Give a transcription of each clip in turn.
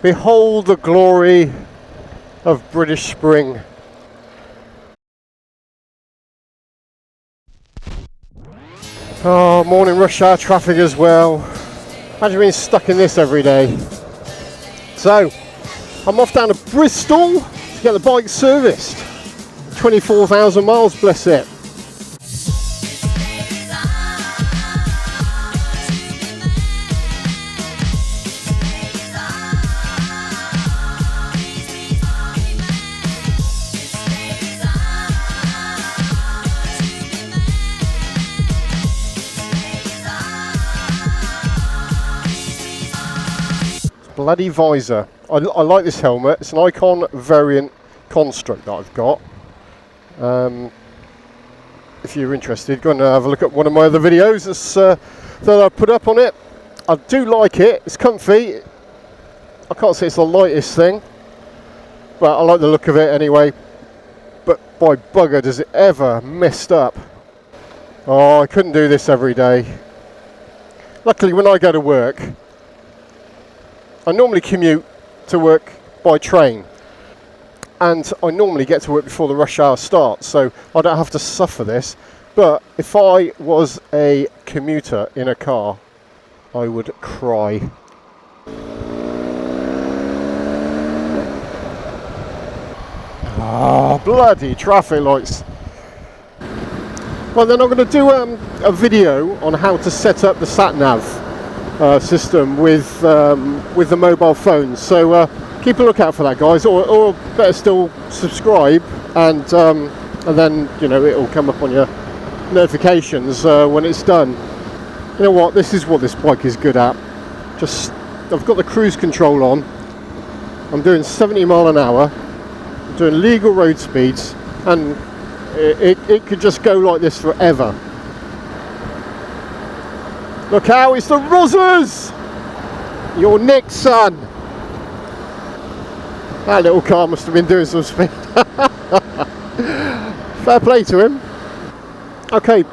Behold the glory of British spring. Oh, morning rush hour traffic as well. Imagine being stuck in this every day. So, I'm off down to Bristol to get the bike serviced. 24,000 miles, bless it. Bloody visor. I like this helmet. It's an Icon variant construct that I've got. If you're interested, go and have a look at one of my other videos that I put up on it. I do like it. It's comfy. I can't say it's the lightest thing, but I like the look of it anyway. But by bugger, does it ever messed up. Oh, I couldn't do this every day. Luckily, when I go to work, I normally commute to work by train, and I normally get to work before the rush hour starts, so I don't have to suffer this. But if I was a commuter in a car, I would cry. Ah, bloody traffic lights. Well, then I'm going to do a video on how to set up the sat-nav system with the mobile phones, so keep a lookout for that, guys, or better still, subscribe, and then it'll come up on your notifications when it's done. You know what, this is what this bike is good at. I've got the cruise control on, I'm doing 70 mile an hour, I'm doing legal road speeds, and it could just go like this forever. Look out, it's the Rozzers! Your Nick, son! That little car must have been doing some speed. Fair play to him. Okay,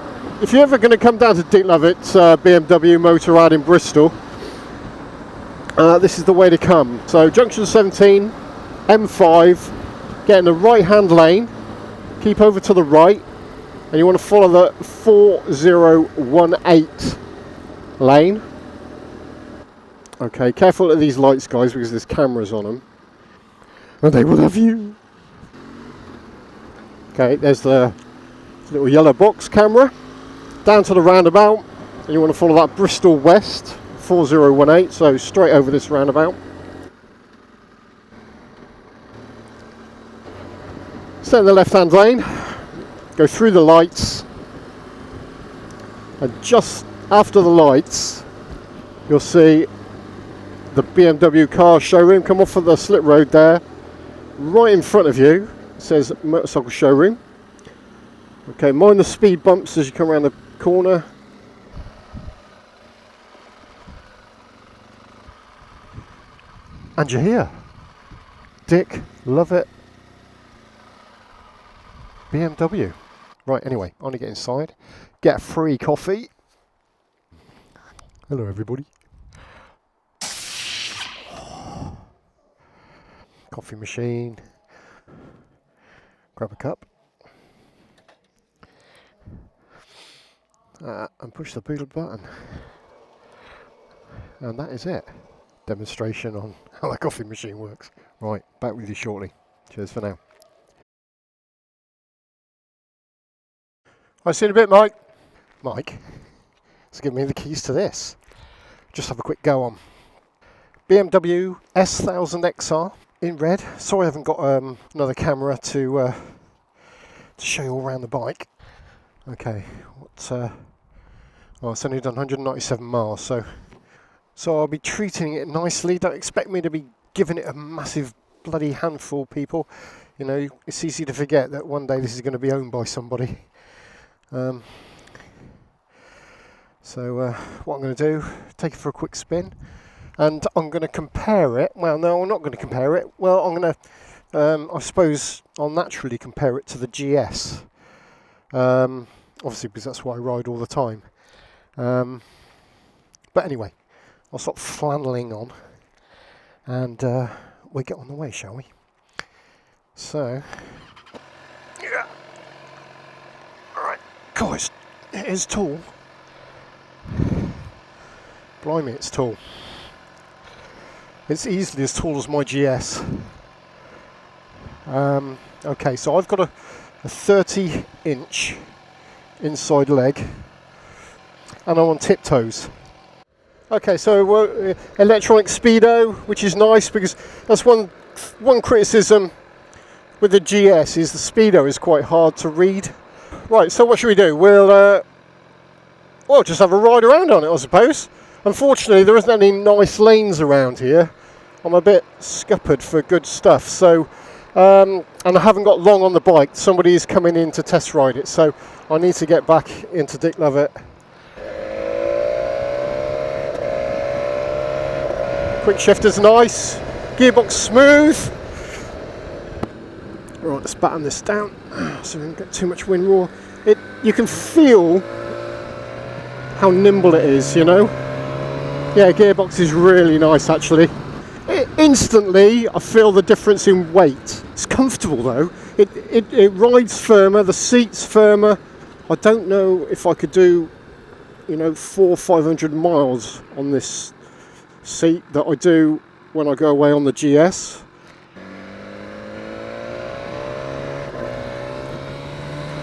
if you're ever going to come down to Dick Lovett's BMW Motorrad in Bristol, this is the way to come. So junction 17, M5, get in the right hand lane, keep over to the right, and you want to follow the 4018 lane. Okay, careful of these lights, guys, because there's cameras on them and they will have you. Okay, there's the little yellow box camera. Down to the roundabout, and you want to follow that Bristol West 4018, so straight over this roundabout. Stay in the left hand lane, go through the lights, and just after the lights you'll see the BMW car showroom come off of the slip road there. Right in front of you it says motorcycle showroom. Okay, mind the speed bumps as you come around the corner. And you're here. Dick Lovett BMW. Right, anyway, on to get inside, get a free coffee. Hello everybody. Coffee machine. Grab a cup. And push the boodle button. And that is it. Demonstration on how the coffee machine works. Right, back with you shortly. Cheers for now. I'll see you in a bit, Mike. Mike, let's give me the keys to this. Just have a quick go on. BMW S1000XR in red. Sorry I haven't got another camera to show you all around the bike. Okay, well, it's only done 197 miles, so I'll be treating it nicely. Don't expect me to be giving it a massive bloody handful, people. You know, it's easy to forget that one day this is going to be owned by somebody. So what I'm going to do, take it for a quick spin, and I'm going to compare it. Well, no, I'm not going to compare it. Well, I'm going to, I suppose I'll naturally compare it to the GS. Obviously, because that's what I ride all the time. But anyway, I'll stop flanneling on and we'll get on the way, shall we? So, yeah. Alright, guys, it is tall. Blimey, it's tall. It's easily as tall as my GS. Okay, so I've got a 30-inch inside leg, and I'm on tiptoes. Okay, so electronic speedo, which is nice, because that's one criticism with the GS is the speedo is quite hard to read. Right, so what should we do? We'll just have a ride around on it, I suppose. Unfortunately, there isn't any nice lanes around here. I'm a bit scuppered for good stuff, so and I haven't got long on the bike. Somebody is coming in to test ride it, so I need to get back into Dick Lovett. Quick shifter's nice, gearbox smooth. Right, let's batten this down so we don't get too much wind roar. You can feel how nimble it is, you know. Yeah, gearbox is really nice actually. Instantly, I feel the difference in weight. It's comfortable though. It rides firmer, the seat's firmer. I don't know if I could do, 400-500 miles on this seat that I do when I go away on the GS.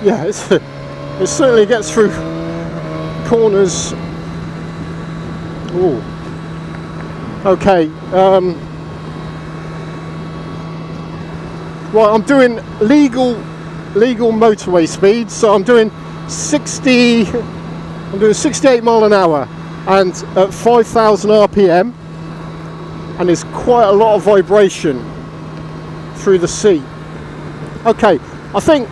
Yeah, it certainly gets through corners. Ooh. Okay. Right, I'm doing legal motorway speed, so I'm doing 68 mile an hour and at 5,000 RPM, and there's quite a lot of vibration through the seat. Okay, I think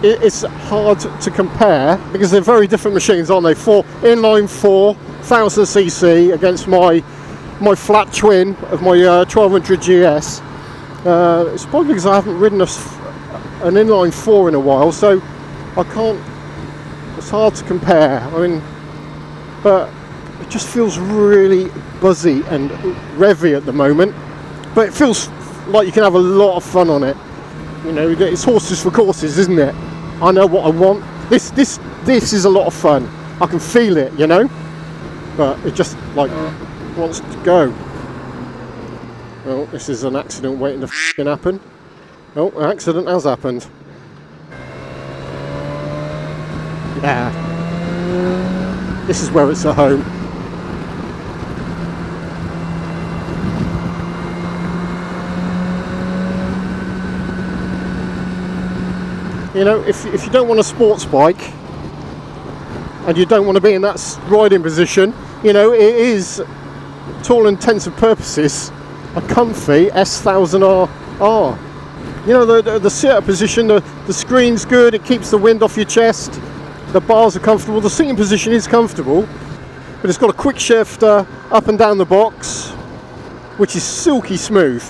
it's hard to compare because they're very different machines, aren't they? Inline 4,1000cc against my flat twin of my 1200 GS. It's probably because I haven't ridden an inline 4 in a while, so I can't. It's hard to compare. I mean, but it just feels really buzzy and revvy at the moment. But it feels like you can have a lot of fun on it. It's horses for courses, isn't it? I know what I want. This is a lot of fun. I can feel it, but it just wants to go. Well, this is an accident waiting to happen. Oh, an accident has happened. Yeah. This is where it's at home. If you don't want a sports bike and you don't want to be in that riding position, it is, to all intents and purposes, a comfy S1000R. The sit-up position, the screen's good, it keeps the wind off your chest, the bars are comfortable, the seating position is comfortable, but it's got a quick shifter up and down the box, which is silky smooth.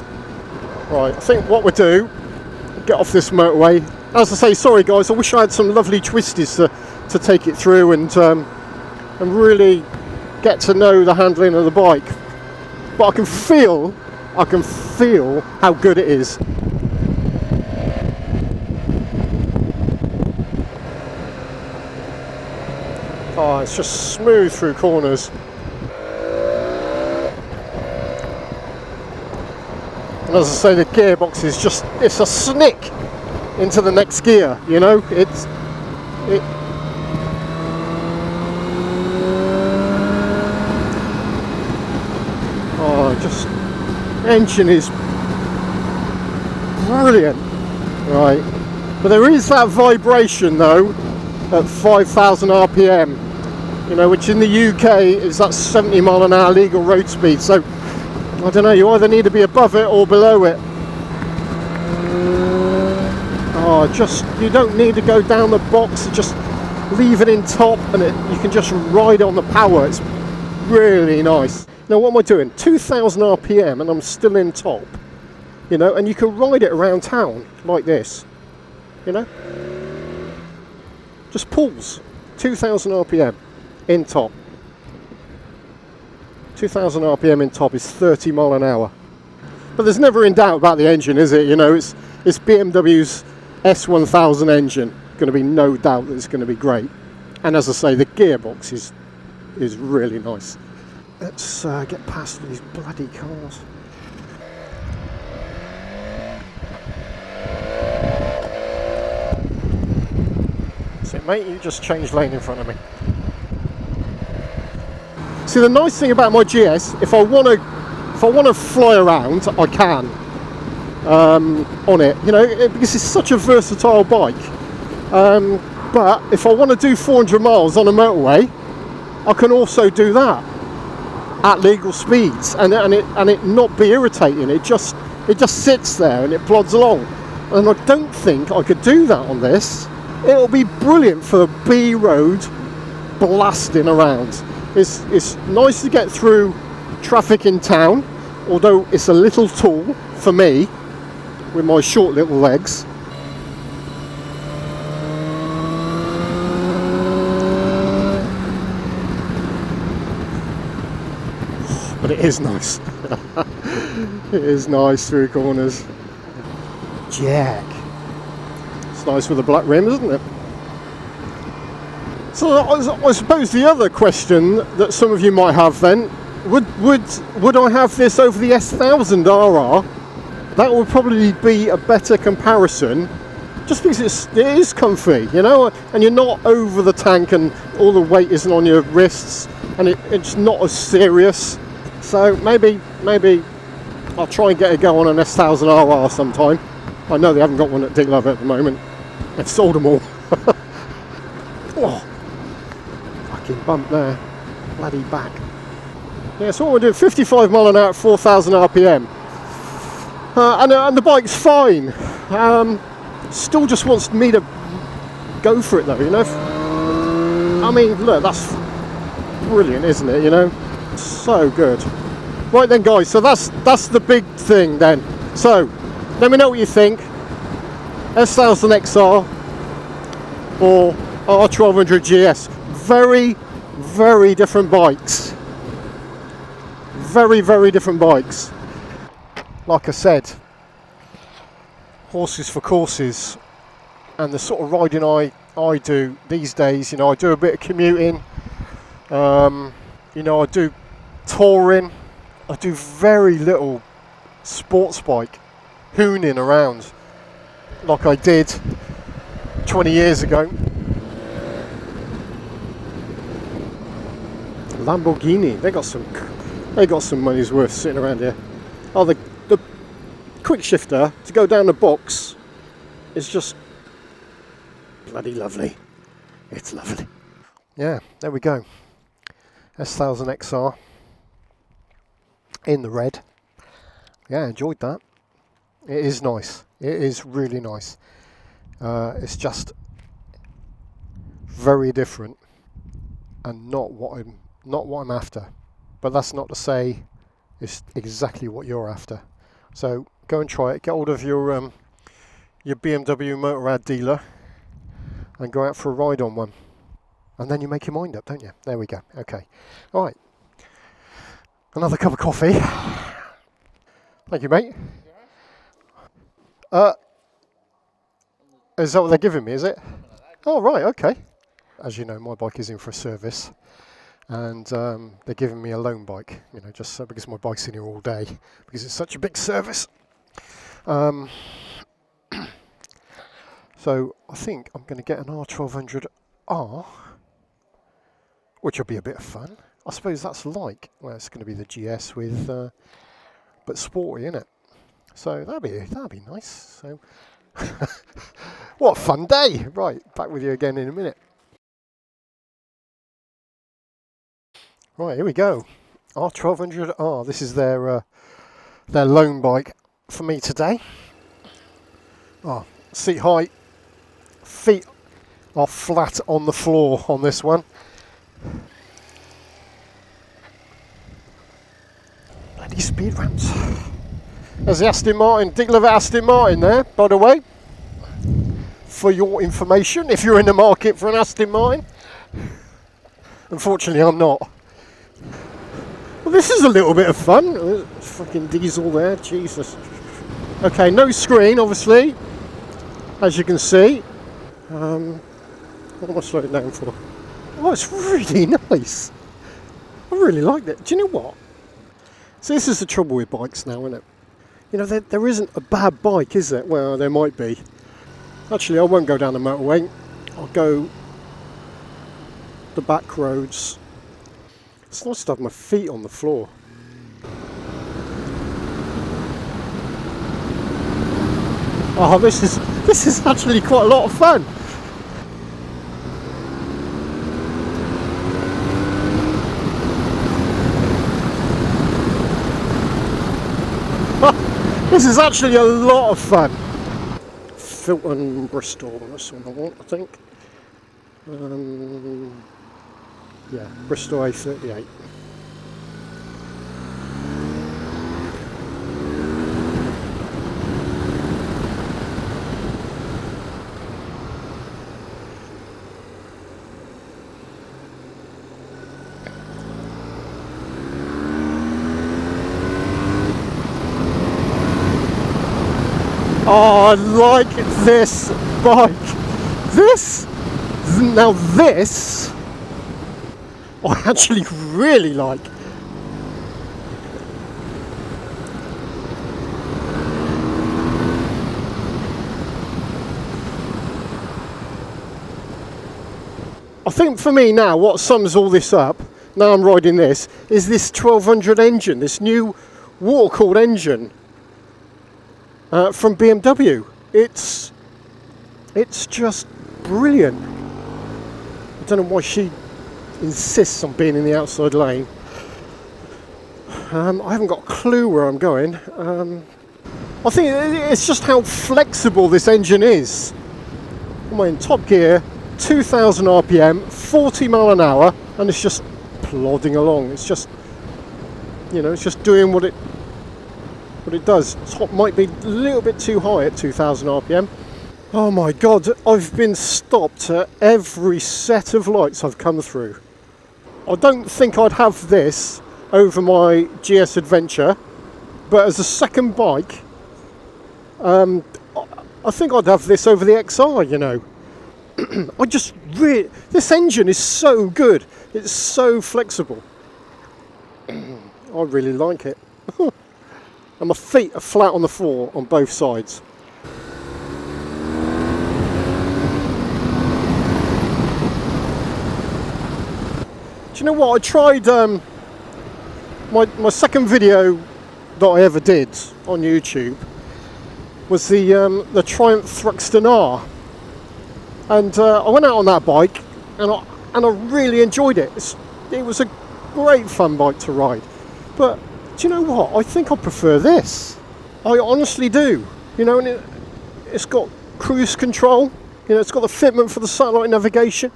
Right, I think what we'll do, get off this motorway. As I say, sorry guys, I wish I had some lovely twisties to take it through and really get to know the handling of the bike. But I can feel how good it is. Oh, it's just smooth through corners. And as I say, the gearbox is it's a snick into the next gear, engine is brilliant. Right, but there is that vibration though at 5,000 RPM, which in the UK is that 70 mile an hour legal road speed, so I don't know, you either need to be above it or below it. Oh, you don't need to go down the box, just leave it in top and you can just ride on the power. It's really nice. Now what am I doing? 2,000 RPM and I'm still in top, and you can ride it around town like this, just pulls, 2,000 RPM in top. 2,000 RPM in top is 30 mile an hour. But there's never in doubt about the engine, is it? You know, it's BMW's S1000 engine. Going to be no doubt that it's going to be great. And as I say, the gearbox is really nice. Let's get past these bloody cars. So mate, you just changed lane in front of me. See, the nice thing about my GS, if I want to fly around, I can on it. You know, because it's such a versatile bike. But if I want to do 400 miles on a motorway, I can also do that at legal speeds, and it not be irritating. It just sits there and it plods along. And I don't think I could do that on this. It'll be brilliant for B road blasting around. It's nice to get through traffic in town, although it's a little tall for me with my short little legs. But it is nice. It is nice through corners. Jack. It's nice with the black rim, isn't it? So I suppose the other question that some of you might have then, would I have this over the S1000RR? That would probably be a better comparison, just because it is comfy, you know, and you're not over the tank and all the weight isn't on your wrists, and it's not as serious. So maybe I'll try and get a go on an S1000RR sometime. I know they haven't got one at Dick Love at the moment. They've sold them all. Oh, fucking bump there. Bloody back. Yeah, so what we're doing, 55 mile an hour at 4,000 RPM. And the bike's fine. Still just wants me to go for it though, you know. I mean, look, that's brilliant, isn't it, you know? So good. Right then guys, so that's the big thing then. So let me know what you think. S1000XR or R1200GS. Very different bikes. Very different bikes. Like I said, horses for courses, and the sort of riding I do these days, you know, I do a bit of commuting, you know, I do touring, I do very little sports bike hooning around like I did 20 years ago. Lamborghini, they got some money's worth sitting around here. Oh, the quick shifter to go down the box is just bloody lovely. It's lovely. Yeah, there we go. S1000XR in the red. Yeah, enjoyed that. It is nice. It is really nice. It's just very different and not what I'm after. But that's not to say it's exactly what you're after. So go and try it. Get hold of your BMW Motorrad dealer and go out for a ride on one. And then you make your mind up, don't you? There we go. Okay. All right. Another cup of coffee. Thank you, mate. Is that what they're giving me, is it? Oh, right, okay. As you know, my bike is in for a service. And they're giving me a loan bike, you know, just so because my bike's in here all day, because it's such a big service. So I think I'm going to get an R1200R, which will be a bit of fun. I suppose that's like, well, it's going to be the GS with, but sporty, isn't it? So that'd be nice. So what a fun day! Right, back with you again in a minute. Right, here we go. R1200R. This is their loan bike for me today. Oh, seat height. Feet are flat on the floor on this one. Bloody speed ramps. There's the Aston Martin, Dick Love Aston Martin there, by the way. For your information, if you're in the market for an Aston Martin. Unfortunately, I'm not. Well, this is a little bit of fun. Fucking diesel there, Jesus. Okay, no screen, obviously, as you can see. What am I slowing down for? Oh, it's really nice. I really like it. Do you know what? So this is the trouble with bikes now, isn't it? You know, there isn't a bad bike, is there? Well, there might be. Actually, I won't go down the motorway. I'll go the back roads. It's nice to have my feet on the floor. Oh, this is actually quite a lot of fun. This is actually a lot of fun. Filton Bristol, that's what I want, I think. Yeah, Bristol A38. Oh, I like this bike. Now this, I actually really like. I think for me now, what sums all this up, now I'm riding this, is this 1200 engine, this new water-cooled engine. From BMW. It's just brilliant. I don't know why she insists on being in the outside lane. I haven't got a clue where I'm going. I think it's just how flexible this engine is. I'm in top gear, 2000 RPM, 40 mile an hour, and it's just plodding along. It's just, you know, it's just doing what it does. Top might be a little bit too high at 2000 RPM. Oh my god, I've been stopped at every set of lights I've come through. I don't think I'd have this over my GS Adventure, but as a second bike, I think I'd have this over the XR, you know. This engine is so good. It's so flexible. I really like it. And my feet are flat on the floor on both sides. Do you know what? I tried my second video that I ever did on YouTube was the Triumph Thruxton R, and I went out on that bike and I really enjoyed it. It was a great fun bike to ride, but do you know what? I think I prefer this. I honestly do. You know, and it's got cruise control. You know, it's got the fitment for the satellite navigation.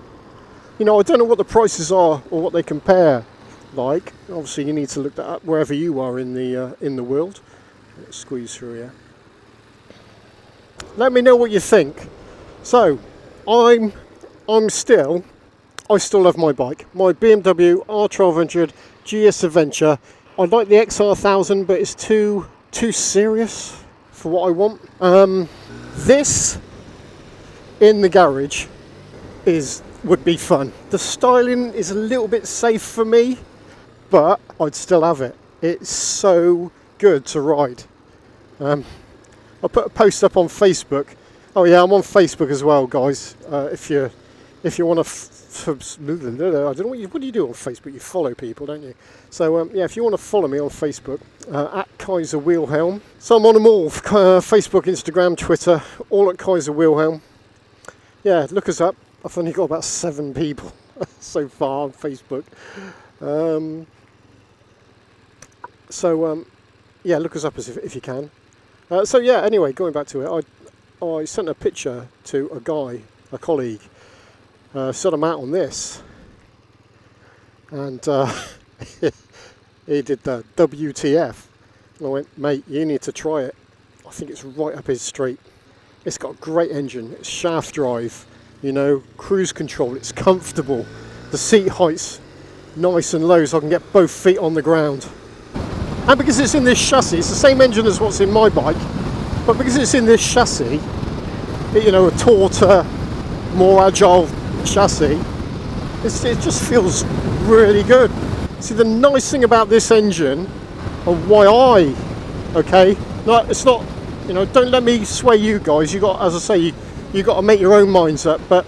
You know, I don't know what the prices are or what they compare like. Obviously, you need to look that up wherever you are in the world. Let's squeeze through here. Let me know what you think. So, I still love my bike. My BMW R1200GSA Adventure. I like the XR1000, but it's too serious for what I want. This in the garage would be fun. The styling is a little bit safe for me, but I'd still have it. It's so good to ride. I put a post up on Facebook. Oh yeah, I'm on Facebook as well, guys. If you want to, I don't know what do you do on Facebook? You follow people, don't you? So yeah, if you want to follow me on Facebook, at Kaiser Wilhelm. So I'm on them all: Facebook, Instagram, Twitter, all at Kaiser Wilhelm. Yeah, look us up. I've only got about 7 people so far on Facebook. Yeah, look us up if you can. So yeah, anyway, going back to it, I sent a picture to a colleague, set him out on this, and he did the WTF. And I went, mate, you need to try it. I think it's right up his street. It's got a great engine, it's shaft drive, you know, cruise control, it's comfortable, the seat height's nice and low so I can get both feet on the ground. And because it's in this chassis, it's the same engine as what's in my bike, but because it's in this chassis, you know, a tauter, more agile chassis, it just feels really good. See, the nice thing about this engine, and why it's not, you know, don't let me sway you guys. You got, as I say, you got to make your own minds up. But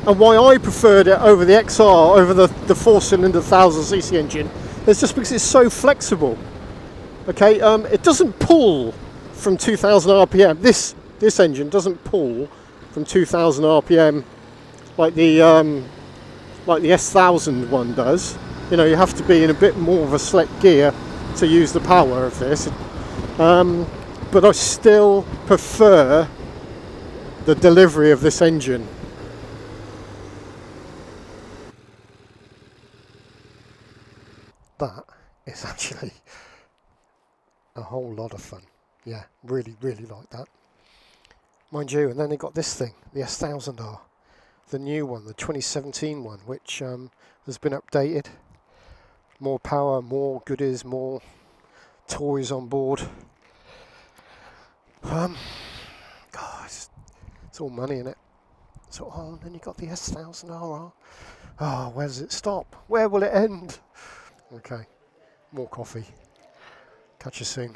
and why I preferred it over the XR, over the 4-cylinder 1000cc engine, is just because it's so flexible. Okay, it doesn't pull from 2000 RPM. This engine doesn't pull from 2000 RPM like the S1000 one does. You know, you have to be in a bit more of a select gear to use the power of this. But I still prefer the delivery of this engine. That is actually a whole lot of fun. Yeah, really like that. Mind you, and then they got this thing, the S1000R, the new one, the 2017 one, which has been updated. More power, more goodies, more toys on board. God, it's all money in it. So, and then you got the S1000RR. Oh, where does it stop? Where will it end? Okay, more coffee. Catch you soon.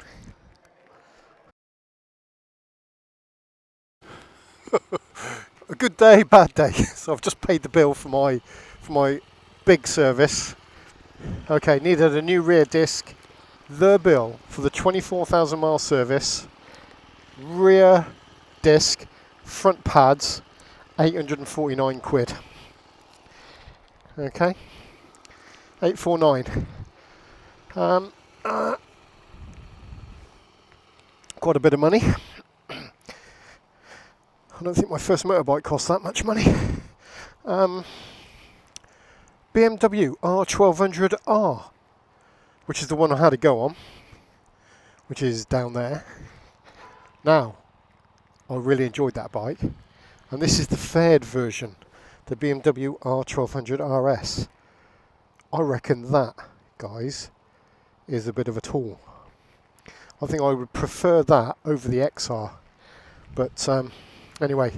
A good day, bad day. So I've just paid the bill for my big service. Okay, needed a new rear disc. The bill for the 24,000 mile service. Rear disc, front pads, 849 quid. Okay, 849. Quite a bit of money. I don't think my first motorbike cost that much money. BMW R1200R, which is the one I had to go on, which is down there. Now, I really enjoyed that bike, and this is the fared version, the BMW R1200RS. I reckon that, guys, is a bit of a tool. I think I would prefer that over the XR, but anyway,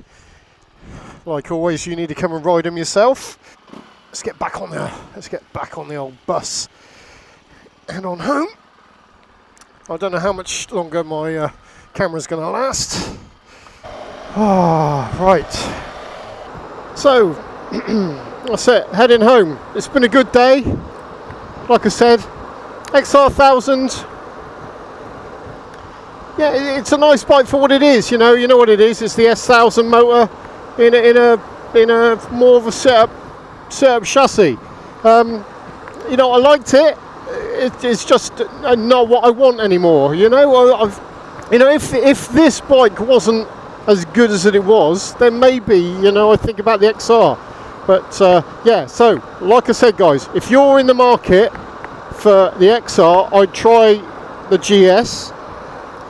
like always, you need to come and ride them yourself. Let's get back on there. Let's get back on the old bus and on home. I don't know how much longer my camera's going to last. Right. So that's it. Heading home. It's been a good day. Like I said, XR1000. Yeah, it's a nice bike for what it is. You know what it is. It's the S1000 motor in a more of a setup chassis. You know, I liked it. It's just not what I want anymore. You know, if this bike wasn't as good as it was, then maybe, you know, I think about the XR. But yeah, so like I said, guys, if you're in the market for the XR, I'd try the GS.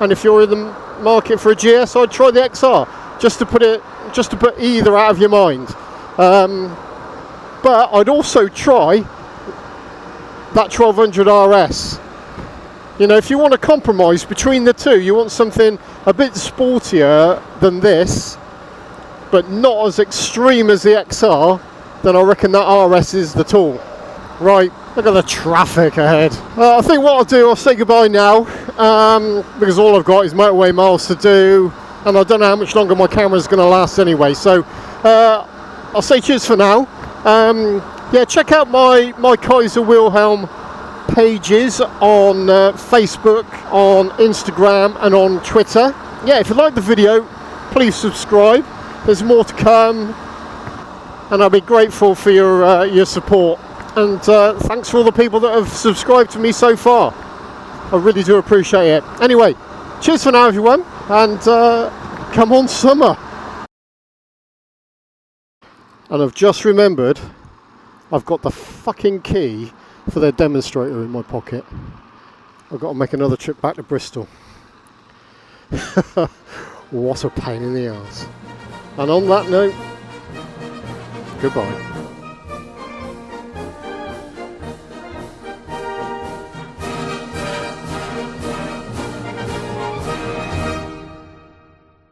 And if you're in the market for a GS, I'd try the XR, just to put either out of your mind. But I'd also try that 1200 RS. You know, if you want to compromise between the two, you want something a bit sportier than this, but not as extreme as the XR, then I reckon that RS is the tool. Right, look at the traffic ahead. I think what I'll do, I'll say goodbye now, because all I've got is motorway miles to do, and I don't know how much longer my camera's going to last anyway. So I'll say cheers for now. Yeah, check out my Kaiser Wilhelm pages on Facebook, on Instagram, and on Twitter. Yeah, if you like the video, please subscribe. There's more to come, and I'll be grateful for your support. And thanks for all the people that have subscribed to me so far. I really do appreciate it. Anyway, cheers for now, everyone, and come on summer. And I've just remembered I've got the fucking key for their demonstrator in my pocket. I've got to make another trip back to Bristol. What a pain in the arse. And on that note, goodbye.